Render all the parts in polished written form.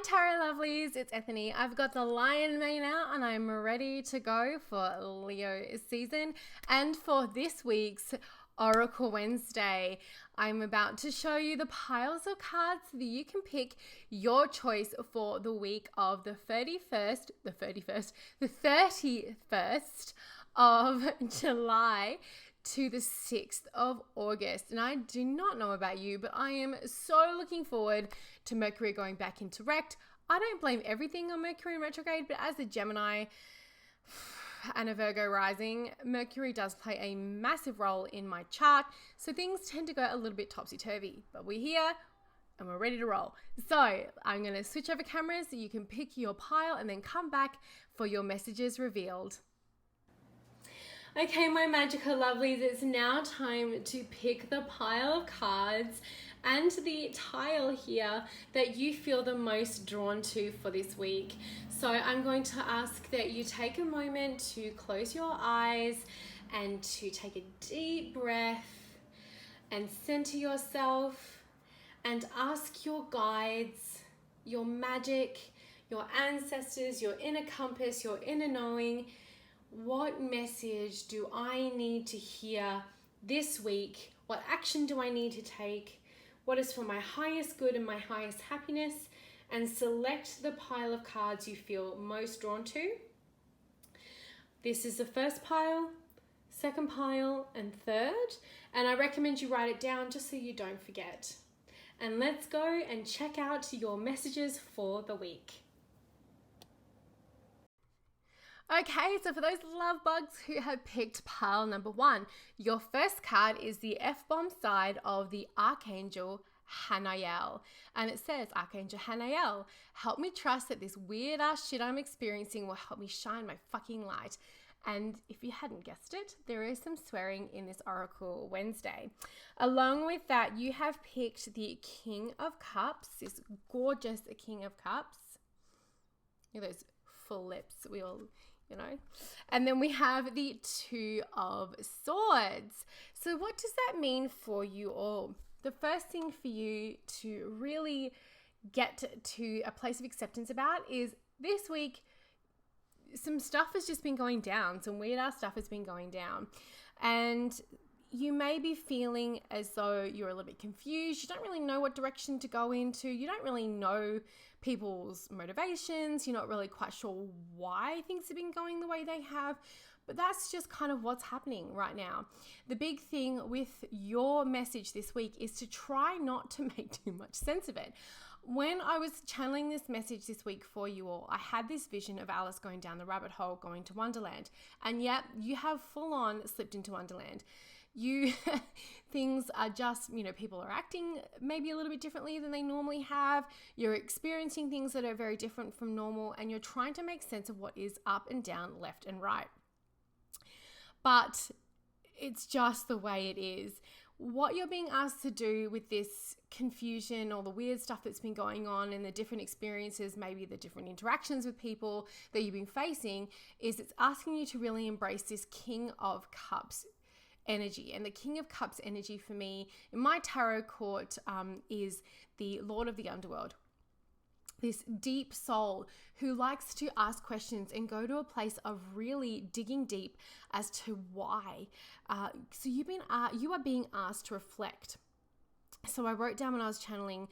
Hi Tarot Lovelies, it's Ethony. I've got the Lion Mane out and I'm ready to go for Leo season. And for this week's Oracle Wednesday, I'm about to show you the piles of cards so that you can pick your choice for the week of the 31st of July to the 6th of August. And I do not know about you, but I am so looking forward to Mercury going back into rect. I don't blame everything on Mercury in retrograde, but as a Gemini and a Virgo rising, Mercury does play a massive role in my chart. So things tend to go a little bit topsy-turvy, but we're here and we're ready to roll. So I'm going to switch over cameras so you can pick your pile and then come back for your messages revealed. Okay, my magical lovelies, it's now time to pick the pile of cards and the tile here that you feel the most drawn to for this week. So I'm going to ask that you take a moment to close your eyes and to take a deep breath and center yourself and ask your guides, your magic, your ancestors, your inner compass, your inner knowing, what message do I need to hear this week? What action do I need to take? What is for my highest good and my highest happiness? And select the pile of cards you feel most drawn to. This is the first pile, second pile, and third. And I recommend you write it down just so you don't forget. And let's go and check out your messages for the week. Okay, so for those love bugs who have picked pile number 1, your first card is the F-bomb side of the Archangel Hanael. And it says, Archangel Hanael, help me trust that this weird ass shit I'm experiencing will help me shine my fucking light. And if you hadn't guessed it, there is some swearing in this Oracle Wednesday. Along with that, you have picked the King of Cups, this gorgeous King of Cups. Look at those full lips, we all... And then we have the Two of Swords. So what does that mean for you all? The first thing for you to really get to a place of acceptance about is this week, some stuff has just been going down. Some weird ass stuff has been going down. And you may be feeling as though you're a little bit confused. You don't really know what direction to go into. You don't really know people's motivations. You're not really quite sure why things have been going the way they have. But that's just kind of what's happening right now. The big thing with your message this week is to try not to make too much sense of it. When I was channeling this message this week for you all, I had this vision of Alice going down the rabbit hole, going to Wonderland. And yet you have full on slipped into Wonderland. Things are just, people are acting maybe a little bit differently than they normally have. You're experiencing things that are very different from normal, and you're trying to make sense of what is up and down, left and right. But it's just the way it is. What you're being asked to do with this confusion or the weird stuff that's been going on and the different experiences, maybe the different interactions with people that you've been facing, is it's asking you to really embrace this King of Cups energy. And the King of Cups energy for me in my tarot court is the Lord of the Underworld. This deep soul who likes to ask questions and go to a place of really digging deep as to why. So you are being asked to reflect. So I wrote down when I was channeling,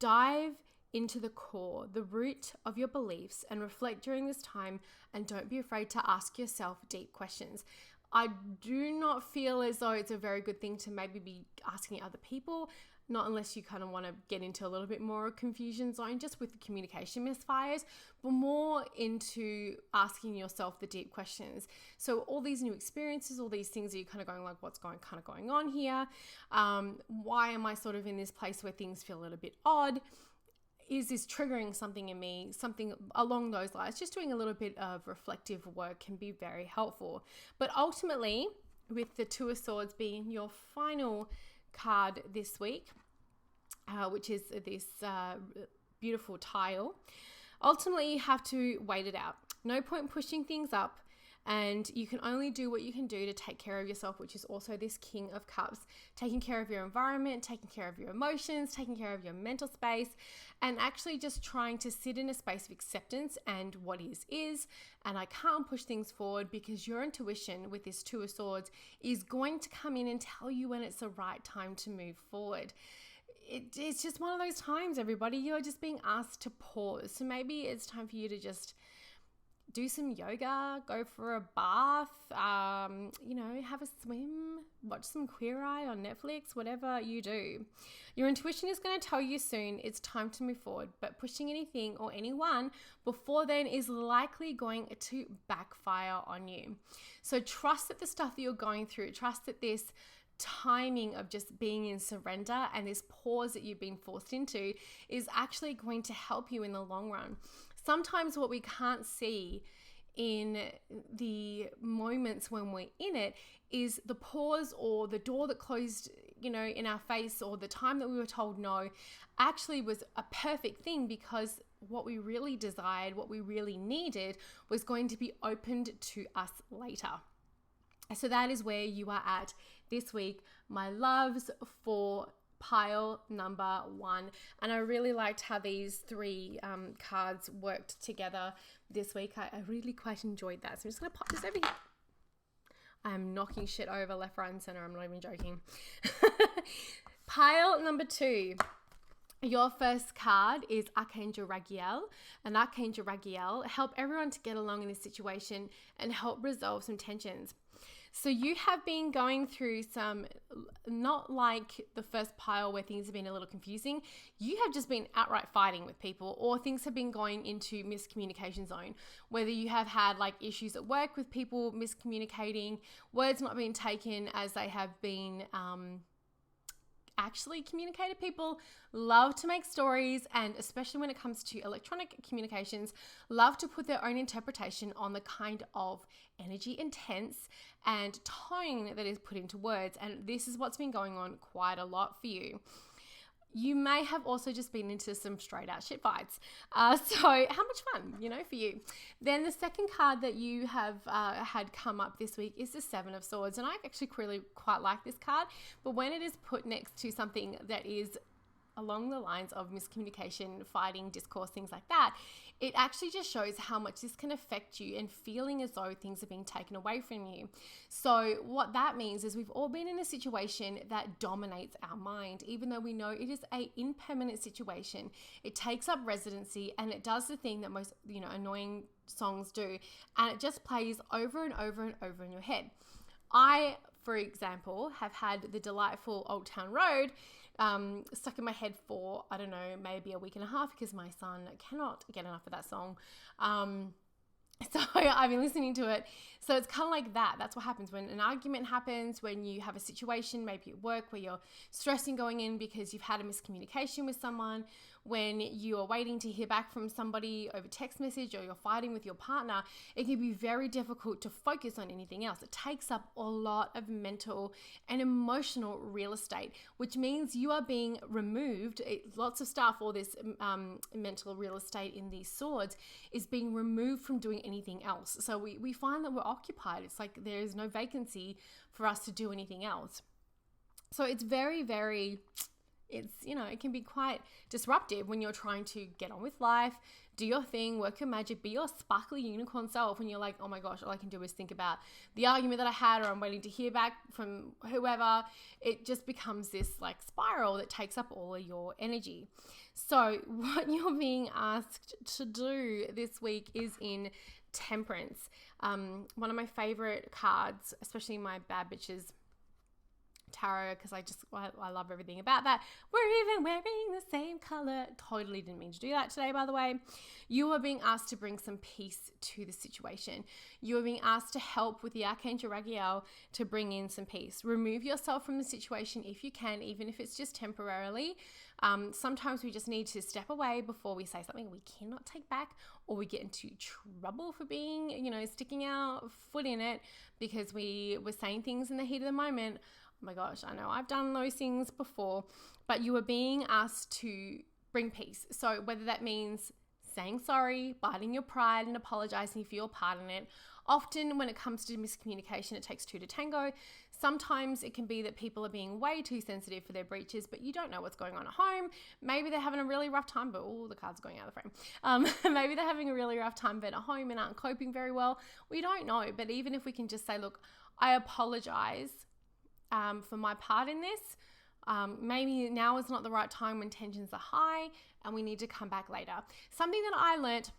dive into the core, the root of your beliefs, and reflect during this time, and don't be afraid to ask yourself deep questions. I do not feel as though it's a very good thing to maybe be asking other people, not unless you kind of want to get into a little bit more confusion zone just with the communication misfires, but more into asking yourself the deep questions. So all these new experiences, all these things that you're kind of going like, what's going on here? Why am I sort of in this place where things feel a little bit odd? Is this triggering something in me? Something along those lines. Just doing a little bit of reflective work can be very helpful. But ultimately, with the Two of Swords being your final card this week, which is this beautiful tile, ultimately you have to wait it out. No point pushing things up And you can only do what you can do to take care of yourself, which is also this King of Cups. Taking care of your environment, taking care of your emotions, taking care of your mental space, and actually just trying to sit in a space of acceptance and what is. And I can't push things forward because your intuition with this Two of Swords is going to come in and tell you when it's the right time to move forward. It's just one of those times, everybody, you're just being asked to pause. So maybe it's time for you to just do some yoga, go for a bath, have a swim, watch some Queer Eye on Netflix, whatever you do. Your intuition is going to tell you soon it's time to move forward, but pushing anything or anyone before then is likely going to backfire on you. So trust that the stuff that you're going through, trust that this timing of just being in surrender and this pause that you've been forced into is actually going to help you in the long run. Sometimes what we can't see in the moments when we're in it is the pause or the door that closed, in our face, or the time that we were told no actually was a perfect thing, because what we really desired, what we really needed, was going to be opened to us later. So that is where you are at this week, my loves, for pile number 1. And I really liked how these 3 cards worked together this week. I really quite enjoyed that. So I'm just going to pop this over here. I'm knocking shit over left, right, and center. I'm not even joking. Pile number 2. Your first card is Archangel Raguel. And Archangel Raguel help everyone to get along in this situation and help resolve some tensions. So you have been going through some, not like the first pile where things have been a little confusing. You have just been outright fighting with people, or things have been going into miscommunication zone. Whether you have had like issues at work with people miscommunicating, words not being taken as they have been actually communicated. People love to make stories, and especially when it comes to electronic communications, love to put their own interpretation on the kind of energy, intense, and tone that is put into words. And this is what's been going on quite a lot for you. You may have also just been into some straight out shit fights. So how much fun, for you. Then the second card that you have had come up this week is the Seven of Swords. And I actually really quite like this card, but when it is put next to something that is along the lines of miscommunication, fighting, discourse, things like that, it actually just shows how much this can affect you and feeling as though things are being taken away from you. So what that means is we've all been in a situation that dominates our mind, even though we know it is an impermanent situation. It takes up residency, and it does the thing that most, annoying songs do, and it just plays over and over and over in your head. I, for example, have had the delightful Old Town Road stuck in my head for, I don't know, maybe a week and a half, because my son cannot get enough of that song. So I've been listening to it. So it's kind of like that. That's what happens when an argument happens, when you have a situation, maybe at work, where you're stressing going in because you've had a miscommunication with someone, when you are waiting to hear back from somebody over text message, or you're fighting with your partner. It can be very difficult to focus on anything else. It takes up a lot of mental and emotional real estate, which means you are being removed. Lots of stuff, all this mental real estate in these swords is being removed from doing anything else. So we find that we're occupied. It's like there is no vacancy for us to do anything else. So it's very, very... it can be quite disruptive when you're trying to get on with life, do your thing, work your magic, be your sparkly unicorn self, and you're like, oh my gosh, all I can do is think about the argument that I had, or I'm waiting to hear back from whoever. It just becomes this like spiral that takes up all of your energy. So what you're being asked to do this week is in Temperance. One of my favorite cards, especially my Bad Bitches tarot, because I love everything about that. We're even wearing the same color. Totally didn't mean to do that today, by the way. You are being asked to bring some peace to the situation. You are being asked to help with the Archangel Raguel to bring in some peace. Remove yourself from the situation if you can, even if it's just temporarily. Sometimes we just need to step away before we say something we cannot take back, or we get into trouble for being, sticking our foot in it because we were saying things in the heat of the moment. Oh my gosh, I know I've done those things before, but you are being asked to bring peace. So whether that means saying sorry, biting your pride and apologizing for your part in it. Often when it comes to miscommunication, it takes two to tango. Sometimes it can be that people are being way too sensitive for their breaches, but you don't know what's going on at home. Maybe they're having a really rough time, but the card's going out of the frame. Maybe they're having a really rough time but at home and aren't coping very well. We don't know, but even if we can just say, look, I apologize for my part in this. Maybe now is not the right time when tensions are high and we need to come back later. Something that I learnt,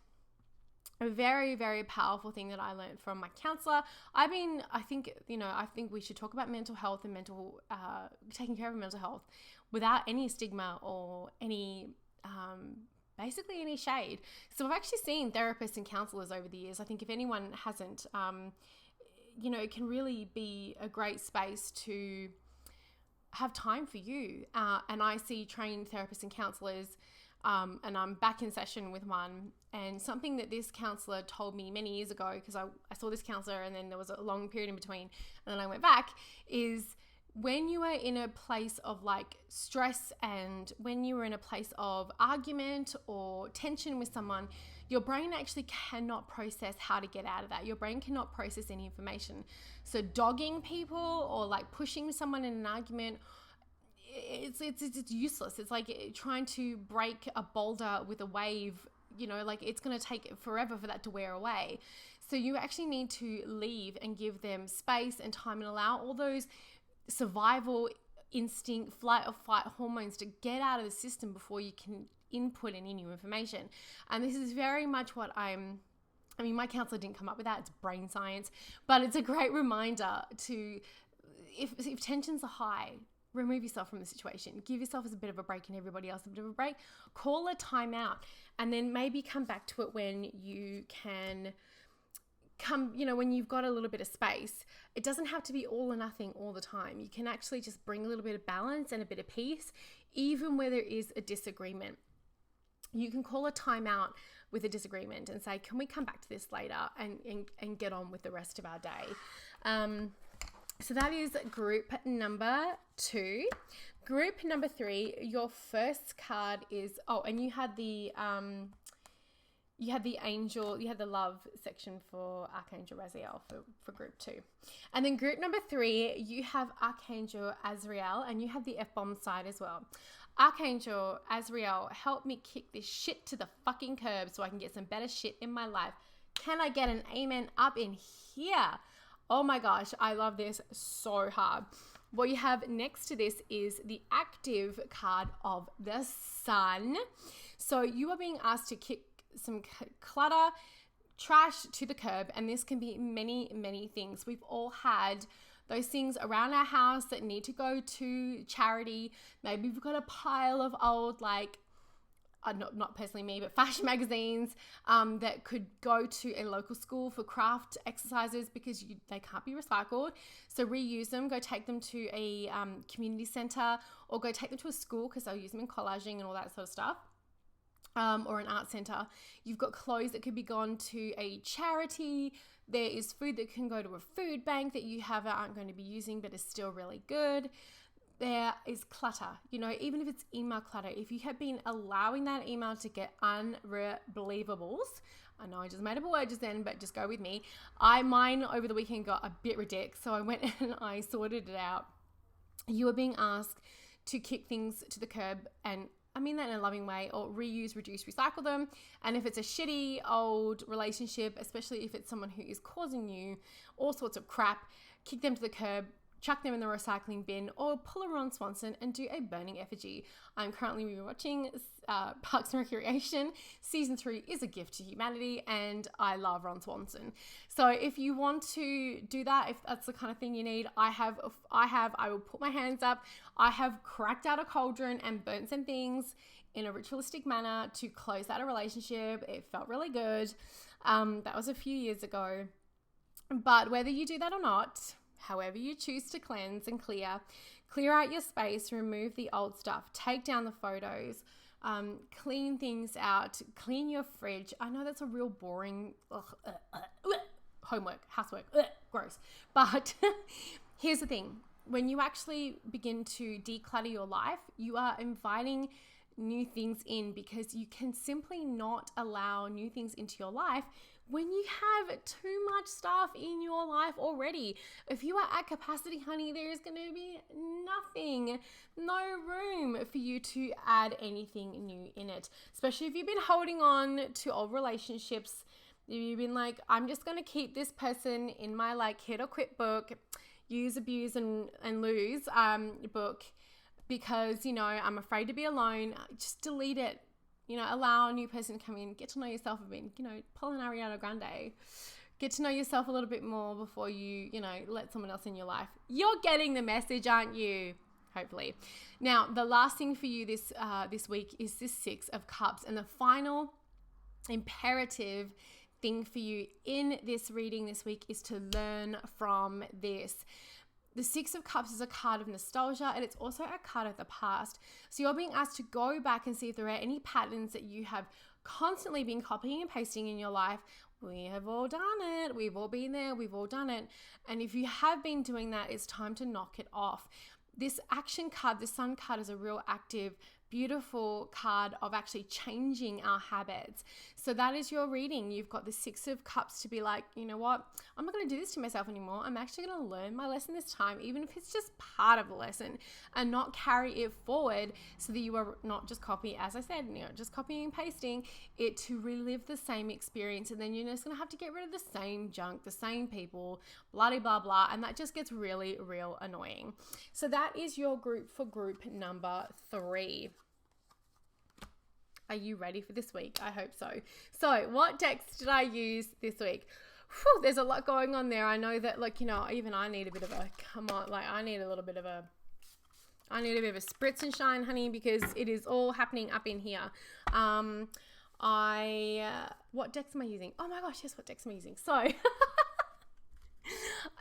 a very, very powerful thing that I learned from my counselor. I think we should talk about mental health and taking care of mental health without any stigma or any, basically any shade. So I've actually seen therapists and counselors over the years. I think if anyone hasn't, it can really be a great space to have time for you. And I see trained therapists and counselors, and I'm back in session with one. And something that this counselor told me many years ago, because I saw this counselor and then there was a long period in between and then I went back, is when you are in a place of like stress and when you are in a place of argument or tension with someone, your brain actually cannot process how to get out of that. Your brain cannot process any information. So dogging people or like pushing someone in an argument, it's useless. It's like trying to break a boulder with a wave, it's going to take forever for that to wear away. So you actually need to leave and give them space and time and allow all those survival instinct, flight or fight hormones to get out of the system before you can input any new information. And this is very much what my counselor didn't come up with that. It's brain science, but it's a great reminder to, if tensions are high, remove yourself from the situation. Give yourself as a bit of a break and everybody else a bit of a break. Call a timeout and then maybe come back to it when you can when you've got a little bit of space. It doesn't have to be all or nothing all the time. You can actually just bring a little bit of balance and a bit of peace, even where there is a disagreement. You can call a timeout with a disagreement and say, can we come back to this later and get on with the rest of our day? So that is group number 2. Group number 3, your first card is, and you had the angel, you had the love section for Archangel Raziel for group 2. And then group number 3, you have Archangel Azrael and you have the F-bomb side as well. Archangel Azrael, help me kick this shit to the fucking curb so I can get some better shit in my life. Can I get an amen up in here? Oh my gosh, I love this so hard. What you have next to this is the active card of the Sun. So you are being asked to kick some clutter, trash to the curb, and this can be many, many things. We've all had those things around our house that need to go to charity. Maybe we've got a pile of old, not personally me, but fashion magazines that could go to a local school for craft exercises because they can't be recycled. So reuse them, go take them to a community center or go take them to a school because they'll use them in collaging and all that sort of stuff. Or an art center. You've got clothes that could be gone to a charity. There is food that can go to a food bank that you aren't going to be using but is still really good. There is clutter, even if it's email clutter. If you have been allowing that email to get unbelievables, I know I just made up a word just then, but just go with me. Mine over the weekend got a bit ridiculous, so I went and I sorted it out. You are being asked to kick things to the curb, and I mean that in a loving way, or reuse, reduce, recycle them. And if it's a shitty old relationship, especially if it's someone who is causing you all sorts of crap, kick them to the curb, chuck them in the recycling bin, or pull a Ron Swanson and do a burning effigy. I'm currently rewatching Parks and Recreation. Season 3 is a gift to humanity, and I love Ron Swanson. So if you want to do that, if that's the kind of thing you need, I will put my hands up. I have cracked out a cauldron and burnt some things in a ritualistic manner to close out a relationship. It felt really good. That was a few years ago. But whether you do that or not, however you choose to cleanse and clear out your space, remove the old stuff, take down the photos, clean things out, clean your fridge. I know that's a real boring homework, housework, gross. But here's the thing. When you actually begin to declutter your life, you are inviting new things in, because you can simply not allow new things into your life when you have too much stuff in your life already. If you are at capacity, honey, there is going to be no room for you to add anything new in it. Especially if you've been holding on to old relationships. You've been like, I'm just going to keep this person in my like hit or quit book, use, abuse, and lose book, because, you know, I'm afraid to be alone. Just delete it. You know, allow a new person to come in, get to know yourself a bit, you know, pull an Ariana Grande. Get to know yourself a little bit more before you know, let someone else in your life. You're getting the message, aren't you? Hopefully. Now, the last thing for you this week is this Six of Cups. And the final imperative thing for you in this reading this week is to learn from this. The Six of Cups is a card of nostalgia, and it's also a card of the past. So you're being asked to go back and see if there are any patterns that you have constantly been copying and pasting in your life. We have all done it. We've all been there. We've all done it. And if you have been doing that, it's time to knock it off. This action card, the Sun card, is a real active, beautiful card of actually changing our habits. So that is your reading. You've got the Six of Cups to be like, you know what? I'm not going to do this to myself anymore. I'm actually going to learn my lesson this time, even if it's just part of the lesson, and not carry it forward so that you are not just copying, as I said, you know, just copying and pasting it to relive the same experience. And then you're just going to have to get rid of the same junk, the same people, blah, blah, blah, blah. And that just gets really, real annoying. So that is your group for group number 3. Are you ready for this week? I hope so. So what decks did I use this week? Whew, there's a lot going on there. I know that, like, you know, even I need a bit of a, I need a bit of a spritz and shine, honey, because it is all happening up in here. What decks am I using? Oh my gosh, yes, what decks am I using? So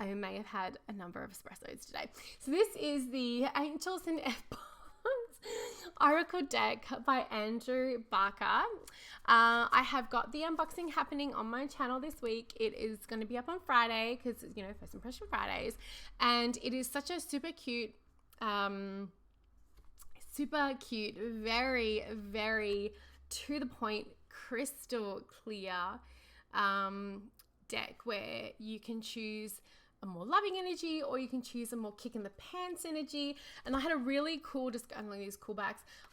I may have had a number of espressos today. So this is the Angels and F-Bombs Oracle deck by Andrew Barker. I have got the unboxing happening on my channel this week. It is going to be up on Friday because, you know, First Impression Fridays. And it is such a super cute, very, very to the point, crystal clear deck where you can choose a more loving energy, or you can choose a more kick in the pants energy. And I had a really cool I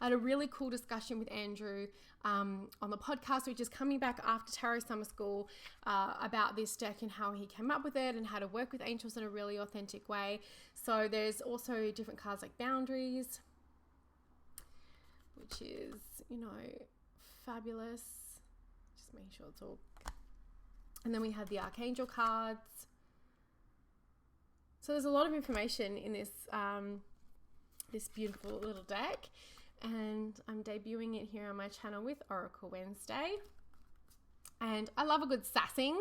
had a really cool discussion with Andrew on the podcast, which is coming back after Tarot Summer School, about this deck and how he came up with it and how to work with angels in a really authentic way. So there's also different cards like Boundaries, which is, you know, fabulous. Just making sure it's all. And then we have the Archangel cards. So there's a lot of information in this this beautiful little deck, and I'm debuting it here on my channel with Oracle Wednesday. And I love a good sassing.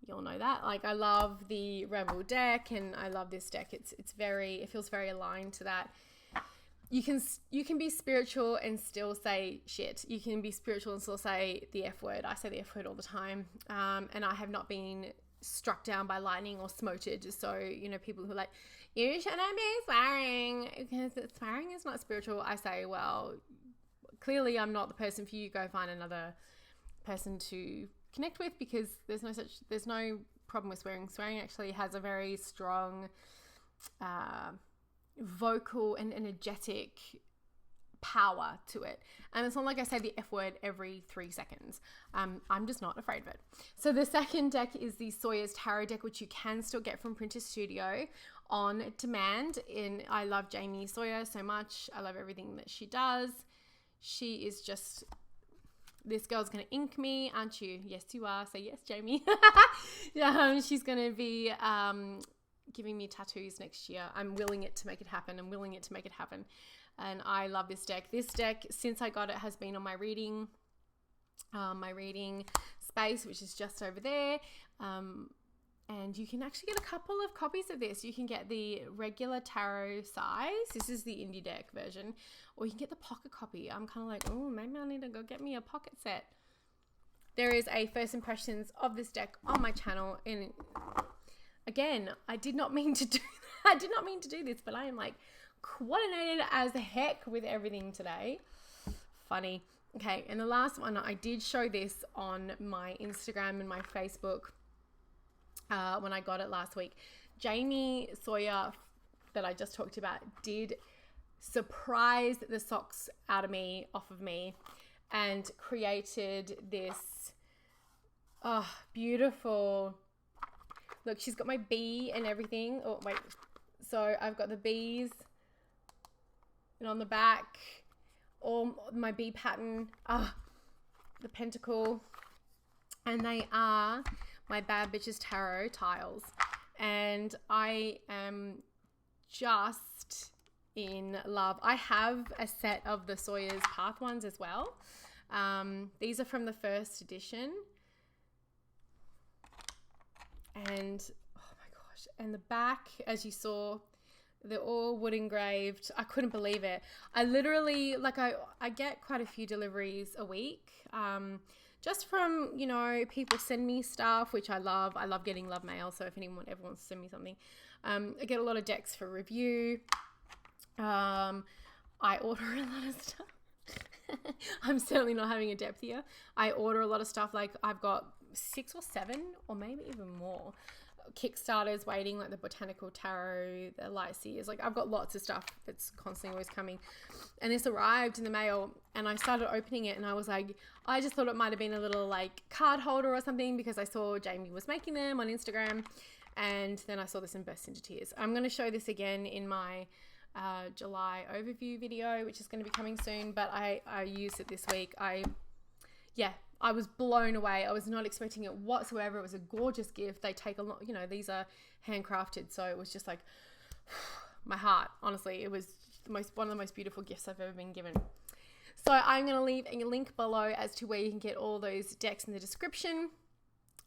You all know that. Like, I love the Rebel deck, and I love this deck. It feels very aligned to that. You can be spiritual and still say shit. You can be spiritual and still say the F word. I say the F word all the time, and I have not been struck down by lightning or smoted. So, you know, people who are like, you shouldn't be swearing because swearing is not spiritual. I say, well, clearly I'm not the person for you. Go find another person to connect with, because there's no problem with swearing. Swearing actually has a very strong vocal and energetic power to it, and it's not like I say the F word every 3 seconds. I'm just not afraid of it. So the second deck is the Sawyer's Tarot deck, which you can still get from Printer Studio on demand. And I love Jamie Sawyer so much. I love everything that she does. She is just, this girl's gonna ink me, aren't you? Yes, you are. Say yes, Jamie. She's gonna be giving me tattoos next year. I'm willing it to make it happen. And I love this deck. This deck, since I got it, has been on my reading space, which is just over there. And you can actually get a couple of copies of this. You can get the regular tarot size. This is the indie deck version. Or you can get the pocket copy. I'm kind of like, oh, maybe I need to go get me a pocket set. There is a first impressions of this deck on my channel. And again, I did not mean to do this, but I am like coordinated as heck with everything today. funny. Okay, and the last one, I did show this on my Instagram and my Facebook when I got it last week. Jamie Sawyer, that I just talked about, did surprise the socks off of me, and created this beautiful, look, she's got my bee and everything. Oh, wait. So I've got the bees, and on the back, all my bee pattern, the pentacle, and they are my Bad Bitches Tarot tiles. And I am just in love. I have a set of the Sawyer's Path ones as well. These are from the first edition. And oh my gosh, and the back, as you saw, they're all wood engraved. I couldn't believe it. I literally, like, I get quite a few deliveries a week, just from, you know, people send me stuff, which I love. I love getting love mail. So if anyone ever wants to send me something, I get a lot of decks for review. I order a lot of stuff. I'm certainly not having a depth here. I order a lot of stuff. Like, I've got 6 or 7 or maybe even more Kickstarters waiting, like the Botanical Tarot, the Light Seers. Like, I've got lots of stuff that's constantly always coming. And this arrived in the mail, and I started opening it, and I was like, I just thought it might have been a little like card holder or something, because I saw Jamie was making them on Instagram, and then I saw this and burst into tears. I'm going to show this again in my July overview video, which is going to be coming soon, but I used it this week. I was blown away. I was not expecting it whatsoever. It was a gorgeous gift. They take a lot, you know, these are handcrafted. So it was just like my heart, honestly. It was one of the most beautiful gifts I've ever been given. So I'm going to leave a link below as to where you can get all those decks in the description.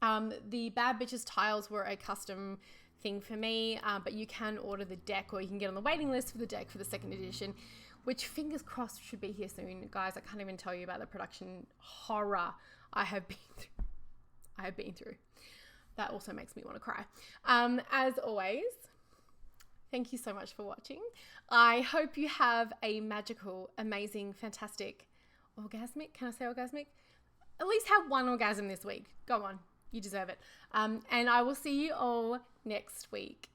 The Bad Bitches tiles were a custom thing for me, but you can order the deck, or you can get on the waiting list for the deck for the second edition, which fingers crossed should be here soon. Guys, I can't even tell you about the production horror I have been through. That also makes me want to cry. As always, thank you so much for watching. I hope you have a magical, amazing, fantastic, orgasmic, can I say orgasmic? At least have one orgasm this week. Go on, you deserve it. And I will see you all next week.